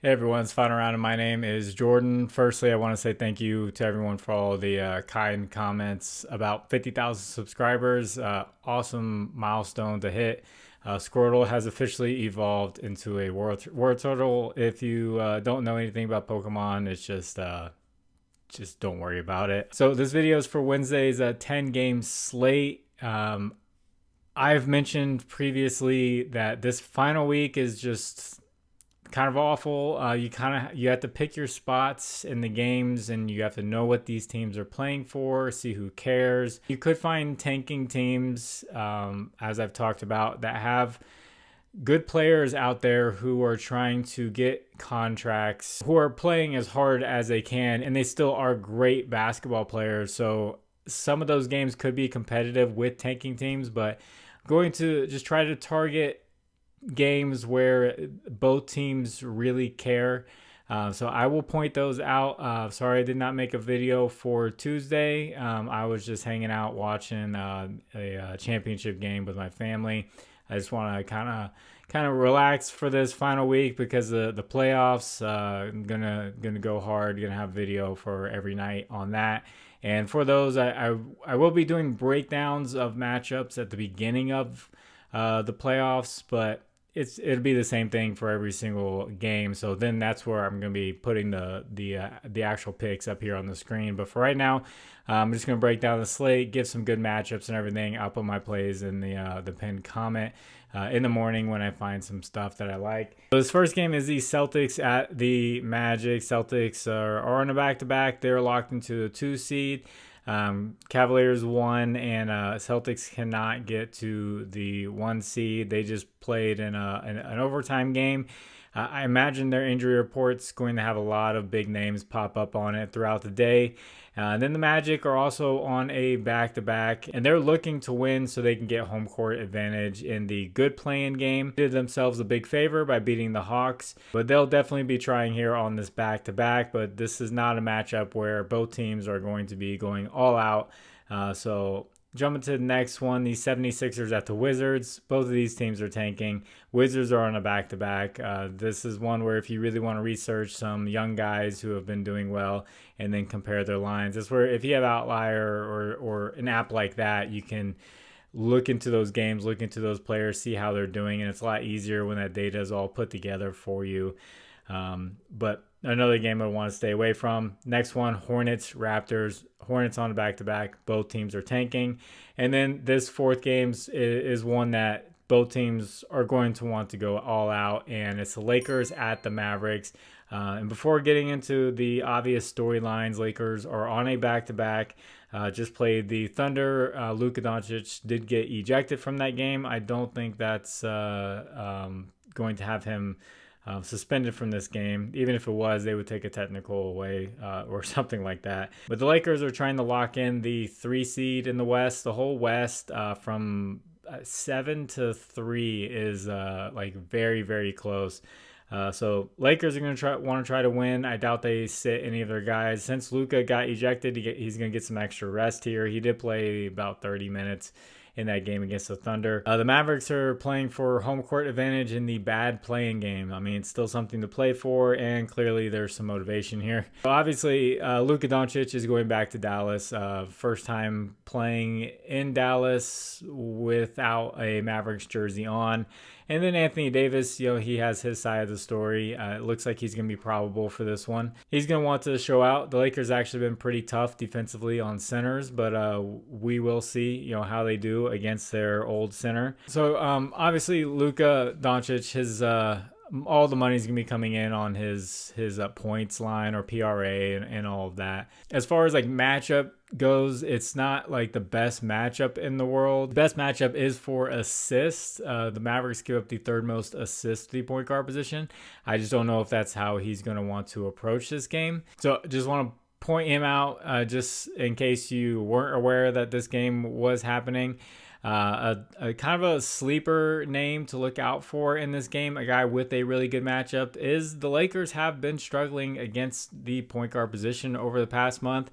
Hey everyone, it's Final Round, and my name is Jordan. Firstly, I want to say thank you to everyone for all the kind comments about 50,000 subscribers. Awesome milestone to hit. Squirtle has officially evolved into a word turtle. If you don't know anything about Pokemon, it's just don't worry about it. So this video is for Wednesday's 10 game slate. I've mentioned previously that this final week is just kind of awful. You have to pick your spots in the games, and you have to know what these teams are playing for, see who cares. You could find tanking teams, as I've talked about, that have good players out there who are trying to get contracts, who are playing as hard as they can, and they still are great basketball players. So some of those games could be competitive with tanking teams, but I'm going to just try to target games where both teams really care. So I will point those out. Sorry I did not make a video for Tuesday. I was just hanging out watching a championship game with my family. I just want to kind of relax for this final week because the playoffs gonna go hard. Gonna have video for every night on that. And for those, I will be doing breakdowns of matchups at the beginning of the playoffs, but it'll be the same thing for every single game. So then that's where I'm going to be putting the actual picks up here on the screen. But for right now, I'm just going to break down the slate, give some good matchups and everything. I'll put my plays in the pinned comment in the morning when I find some stuff that I like. So this first game is the Celtics at the Magic. Celtics are on a back-to-back. They're locked into the 2 seed. Cavaliers 1, and Celtics cannot get to the 1 seed. They just played in an overtime game. I imagine their injury report's going to have a lot of big names pop up on it throughout the day. And then the Magic are also on a back-to-back, and they're looking to win so they can get home court advantage in the good play-in game. They did themselves a big favor by beating the Hawks, but they'll definitely be trying here on this back-to-back, but this is not a matchup where both teams are going to be going all out. So jumping to the next one, the 76ers at the Wizards. Both of these teams are tanking. Wizards are on a back-to-back. This is one where if you really want to research some young guys who have been doing well and then compare their lines, that's where if you have Outlier or an app like that, you can look into those games, look into those players, see how they're doing, and it's a lot easier when that data is all put together for you. But another game I want to stay away from. Next one, Hornets, Raptors. Hornets on a back-to-back. Both teams are tanking. And then this fourth game is one that both teams are going to want to go all out, and it's the Lakers at the Mavericks. And before getting into the obvious storylines, Lakers are on a back-to-back. Just played the Thunder. Luka Doncic did get ejected from that game. I don't think that's going to have him suspended from this game. Even if it was, they would take a technical away or something like that. But the Lakers are trying to lock in the 3 seed in the West. The whole West from 7 to 3 is like very, very close. So Lakers are going to want to try to win. I doubt they sit any of their guys. Since Luka got ejected, he's going to get some extra rest here. He did play about 30 minutes in that game against the Thunder. The Mavericks are playing for home court advantage in the bad playing game. I mean, it's still something to play for, and clearly there's some motivation here. So obviously, Luka Doncic is going back to Dallas. First time playing in Dallas without a Mavericks jersey on. And then Anthony Davis, he has his side of the story. It looks like he's going to be probable for this one. He's going to want to show out. The Lakers actually been pretty tough defensively on centers, but we will see, how they do against their old center. So obviously Luka Doncic, his all the money's gonna be coming in on his points line or PRA and all of that. As far as like matchup goes, it's not like the best matchup in the world. The best matchup is for assists. The Mavericks give up the third most assists to the point guard position. I just don't know if that's how he's gonna want to approach this game. So just want to point him out just in case you weren't aware that this game was happening. A kind of a sleeper name to look out for in this game, a guy with a really good matchup, is the Lakers have been struggling against the point guard position over the past month.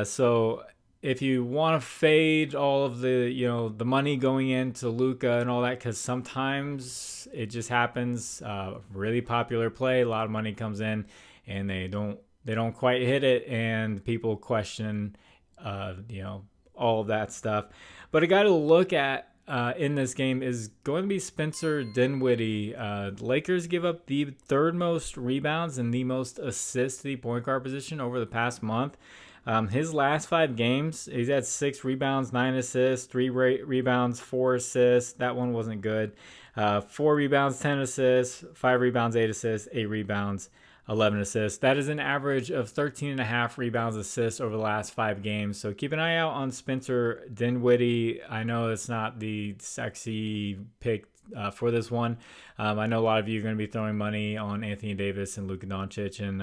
So if you want to fade all of the, the money going into Luka and all that, because sometimes it just happens, really popular play, a lot of money comes in and they don't quite hit it, and people question, all of that stuff. But a guy to look at in this game is going to be Spencer Dinwiddie. The Lakers give up the third most rebounds and the most assists to the point guard position over the past month. His last 5 games, he's had 6 rebounds, 9 assists, 3 rebounds, 4 assists. That one wasn't good. 4 rebounds, 10 assists, 5 rebounds, 8 assists, 8 rebounds, 11 assists. That is an average of 13.5 rebounds, assists over the last 5 games. So keep an eye out on Spencer Dinwiddie. I know it's not the sexy pick for this one. I know a lot of you are going to be throwing money on Anthony Davis and Luka Doncic, and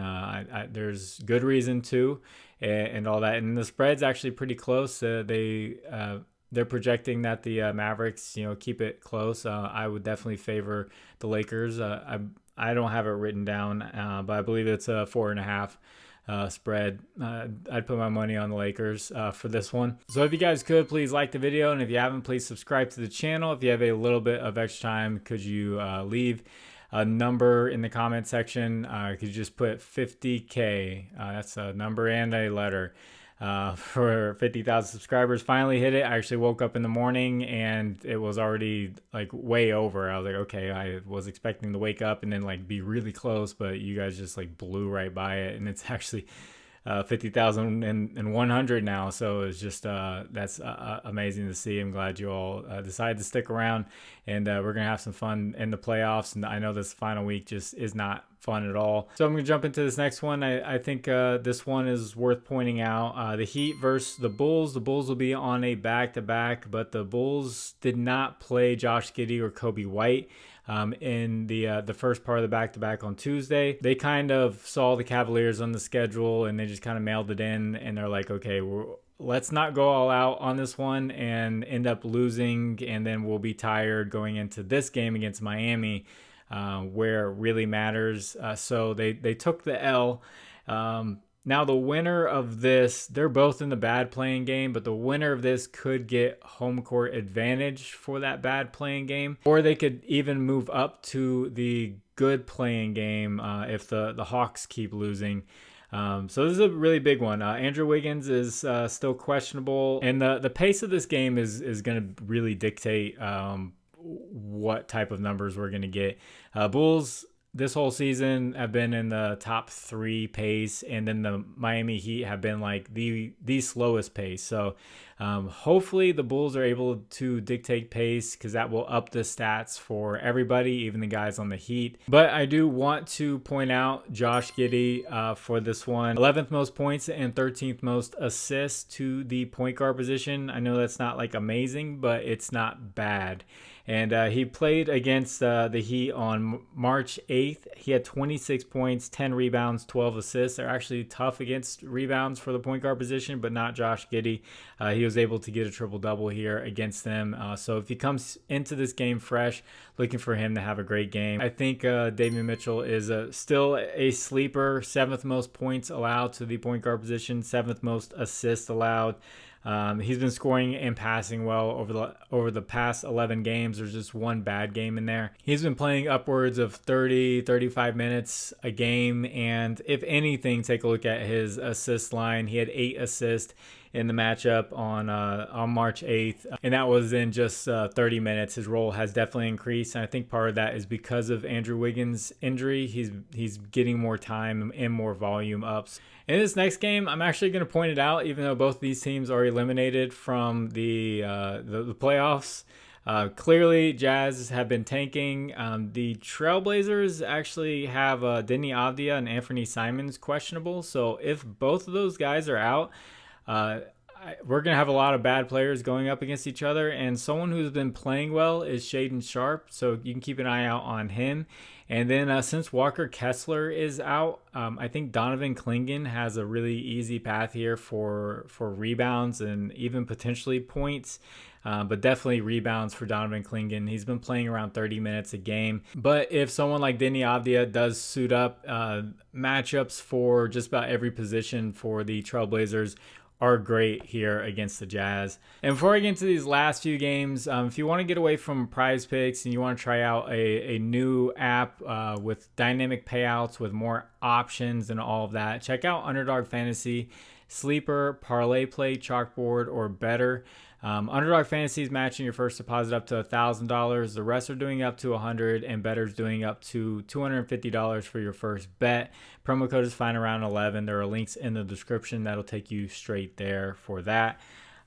there's good reason to, and all that. And the spread's actually pretty close. They're projecting that the Mavericks, keep it close. I would definitely favor the Lakers. I don't have it written down, but I believe it's a 4.5 spread. I'd put my money on the Lakers for this one. So if you guys could, please like the video, and if you haven't, please subscribe to the channel. If you have a little bit of extra time, could you leave a number in the comment section? Could you just put 50K? That's a number and a letter. For 50,000 subscribers. Finally hit it. I actually woke up in the morning and it was already like way over. I was like, okay, I was expecting to wake up and then like be really close, but you guys just like blew right by it, and it's actually 50,100 now. So it's just that's amazing to see. I'm glad you all decided to stick around, and we're gonna have some fun in the playoffs. And I know this final week just is not fun at all. So I'm gonna jump into this next one. I think this one is worth pointing out. The Heat versus the Bulls. The Bulls will be on a back-to-back, but the Bulls did not play Josh Giddey or Kobe White in the first part of the back-to-back on Tuesday. They kind of saw the Cavaliers on the schedule and they just kind of mailed it in, and they're like, okay, let's not go all out on this one and end up losing, and then we'll be tired going into this game against Miami, where it really matters. So they took the L. Now the winner of this, they're both in the bad playing game, but the winner of this could get home court advantage for that bad playing game, or they could even move up to the good playing game if the Hawks keep losing. So this is a really big one. Andrew Wiggins is still questionable, and the pace of this game is going to really dictate what type of numbers we're going to get. Bulls this whole season have been in the top 3 pace, and then the Miami Heat have been like the slowest pace. So hopefully the Bulls are able to dictate pace, because that will up the stats for everybody, even the guys on the Heat. But I do want to point out Josh Giddey for this one. 11th most points and 13th most assists to the point guard position. I know that's not like amazing, but it's not bad. And he played against the Heat on March 8th. He had 26 points, 10 rebounds, 12 assists. They're actually tough against rebounds for the point guard position, but not Josh Giddey. He was able to get a triple-double here against them. So if he comes into this game fresh, looking for him to have a great game. I think Davion Mitchell is still a sleeper. 7th most points allowed to the point guard position, 7th most assists allowed. He's been scoring and passing well over the past 11 games. There's just one bad game in there. He's been playing upwards of 35 minutes a game, and if anything, take a look at his assist line. He had 8 assists in the matchup on March 8th, and that was in just 30 minutes. His role has definitely increased, and I think part of that is because of Andrew Wiggins' injury. He's getting more time and more volume ups. In this next game, I'm actually going to point it out, even though both these teams are eliminated from the playoffs. Clearly, Jazz have been tanking. The Trailblazers actually have Denny Avdia and Anthony Simons questionable. So if both of those guys are out, we're going to have a lot of bad players going up against each other. And someone who's been playing well is Shaedon Sharpe. So you can keep an eye out on him. And then since Walker Kessler is out, I think Donovan Clingan has a really easy path here for rebounds and even potentially points. But definitely rebounds for Donovan Clingan. He's been playing around 30 minutes a game. But if someone like Denny Avdia does suit up, matchups for just about every position for the Trailblazers are great here against the Jazz. And before I get into these last few games, if you want to get away from Prizepicks and you want to try out a new app with dynamic payouts, with more options and all of that, check out Underdog Fantasy, Sleeper, ParlayPlay, ChalkBoard, or Better. Underdog Fantasy is matching your first deposit up to $1,000. The rest are doing up to $100, and Better's doing up to $250 for your first bet. Promo code is FINDAROUND11. There are links in the description that'll take you straight there for that.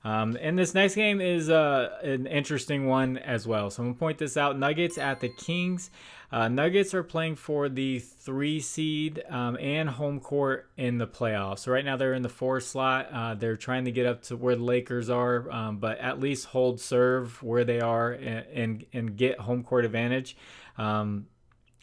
And this next game is an interesting one as well. So I'm going to point this out. Nuggets at the Kings. Nuggets are playing for the 3 seed and home court in the playoffs. So right now they're in the 4 slot. They're trying to get up to where the Lakers are, but at least hold serve where they are and get home court advantage.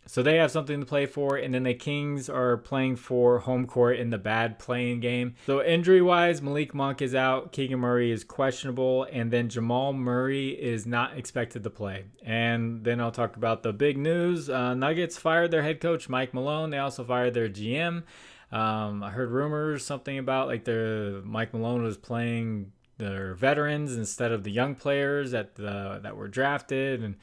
So they have something to play for, and then the Kings are playing for home court in the bad playing game. So injury-wise, Malik Monk is out, Keegan Murray is questionable, and then Jamal Murray is not expected to play. And then I'll talk about the big news. Nuggets fired their head coach, Mike Malone. They also fired their GM. I heard rumors, something about like Mike Malone was playing their veterans instead of the young players that were drafted, and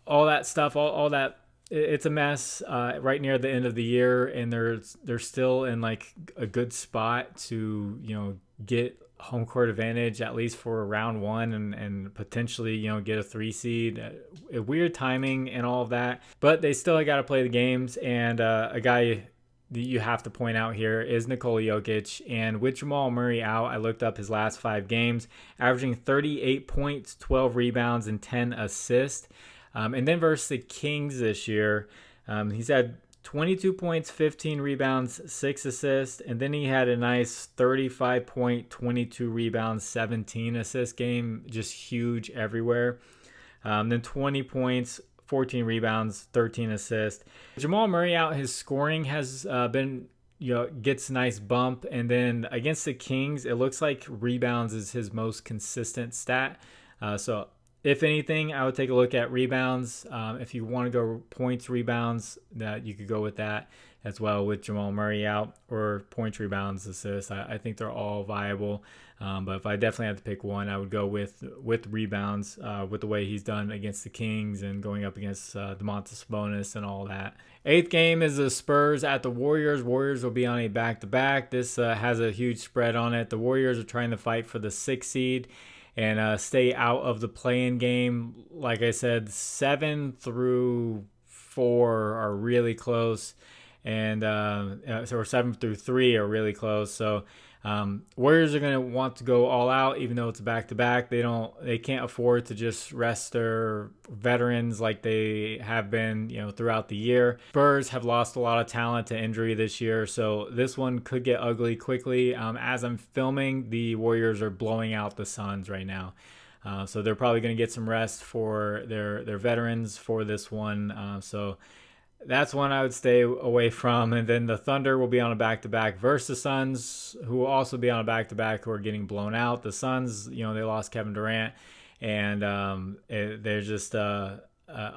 all that stuff, all that. It's a mess right near the end of the year, and they're still in like a good spot to get home court advantage at least for round 1 and potentially get a 3 seed. Weird timing and all of that, but they still got to play the games. And a guy that you have to point out here is Nikola Jokic. And with Jamal Murray out, I looked up his last 5 games, averaging 38 points, 12 rebounds, and 10 assists. And then versus the Kings this year, he's had 22 points, 15 rebounds, 6 assists. And then he had a nice 35 point, 22 rebounds, 17 assist game. Just huge everywhere. Then 20 points, 14 rebounds, 13 assists. Jamal Murray out, his scoring has been, gets a nice bump. And then against the Kings, it looks like rebounds is his most consistent stat. So if anything, I would take a look at rebounds. If you want to go points, rebounds, that you could go with that as well with Jamal Murray out, or points, rebounds, assists. I think they're all viable. But if I definitely had to pick one, I would go with rebounds with the way he's done against the Kings and going up against Domantas Sabonis and all that. 8th game is the Spurs at the Warriors. Warriors will be on a back-to-back. This has a huge spread on it. The Warriors are trying to fight for the 6th seed and stay out of the play-in game. Like I said, 7 through 4 are really close, and so 7 through 3 are really close. So Warriors are going to want to go all out, even though it's a back-to-back. They can't afford to just rest their veterans like they have been, throughout the year. Spurs have lost a lot of talent to injury this year, so this one could get ugly quickly. As I'm filming, the Warriors are blowing out the Suns right now. So they're probably going to get some rest for their veterans for this one. So that's one I would stay away from. And then the Thunder will be on a back-to-back versus the Suns, who will also be on a back-to-back, who are getting blown out. The Suns, they lost Kevin Durant, and they're just a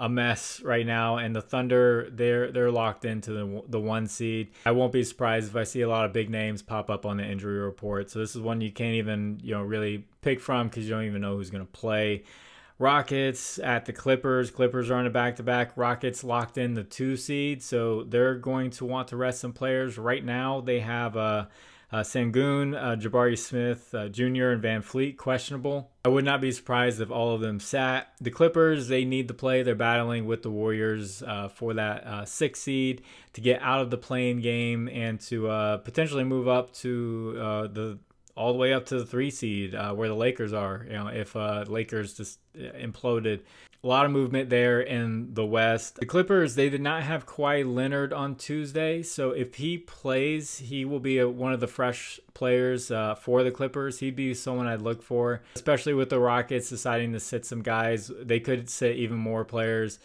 mess right now. And the Thunder, they're locked into the 1 seed. I won't be surprised if I see a lot of big names pop up on the injury report. So this is one you can't even really pick from, because you don't even know who's going to play. Rockets at the Clippers. Clippers are on a back-to-back. Rockets locked in the 2 seed, so they're going to want to rest some players. Right now, they have Sengun, Jabari Smith Jr., and Van Fleet questionable. I would not be surprised if all of them sat. The Clippers, they need to play. They're battling with the Warriors for that 6th seed to get out of the play-in game and to potentially move up to all the way up to the 3 seed where the Lakers are. If Lakers just imploded. A lot of movement there in the West. The Clippers, they did not have Kawhi Leonard on Tuesday, so if he plays, he will be one of the fresh players for the Clippers. He'd be someone I'd look for, especially with the Rockets deciding to sit some guys. They could sit even more players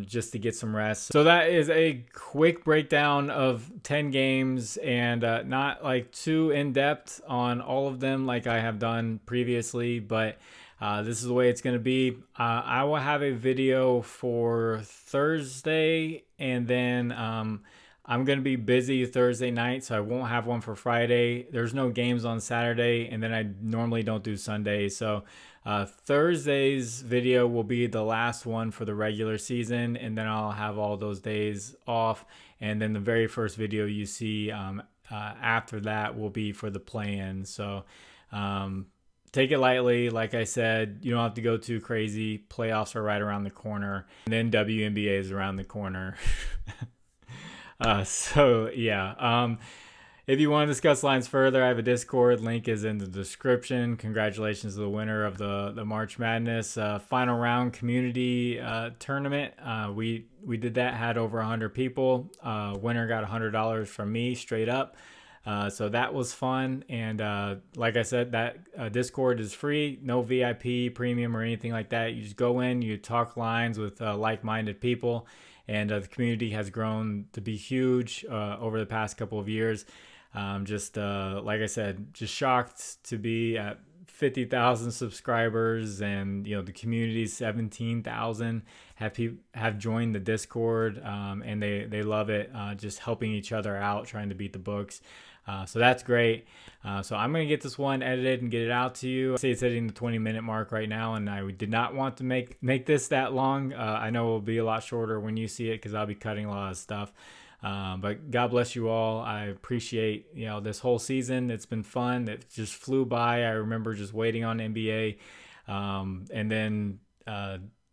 just to get some rest. So that is a quick breakdown of 10 games, and not like too in-depth on all of them like I have done previously, but this is the way it's going to be. I will have a video for Thursday, and then I'm going to be busy Thursday night, so I won't have one for Friday. There's no games on Saturday, and then I normally don't do Sundays. So Thursday's video will be the last one for the regular season, and then I'll have all those days off. And then the very first video you see after that will be for the play-in. So take it lightly. Like I said, you don't have to go too crazy. Playoffs are right around the corner, and then WNBA is around the corner. So yeah, if you want to discuss lines further, I have a Discord. Link is in the description. Congratulations to the winner of the March Madness final round community tournament. We did that, had over 100 people. Winner got $100 from me straight up. So that was fun. And like I said, that Discord is free, no VIP, premium, or anything like that. You just go in, you talk lines with like-minded people. And the community has grown to be huge over the past couple of years. Just like I said, just shocked to be at 50,000 subscribers, and the community's 17,000 have joined the Discord, and they love it. Just helping each other out, trying to beat the books. So that's great. So I'm going to get this one edited and get it out to you. I say it's hitting the 20-minute mark right now, and I did not want to make this that long. I know it will be a lot shorter when you see it because I'll be cutting a lot of stuff. But God bless you all. I appreciate this whole season. It's been fun. It just flew by. I remember just waiting on NBA, and then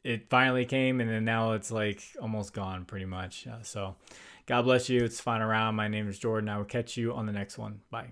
it finally came, and then now it's like almost gone pretty much. So God bless you. It's final round. My name is Jordan. I will catch you on the next one. Bye.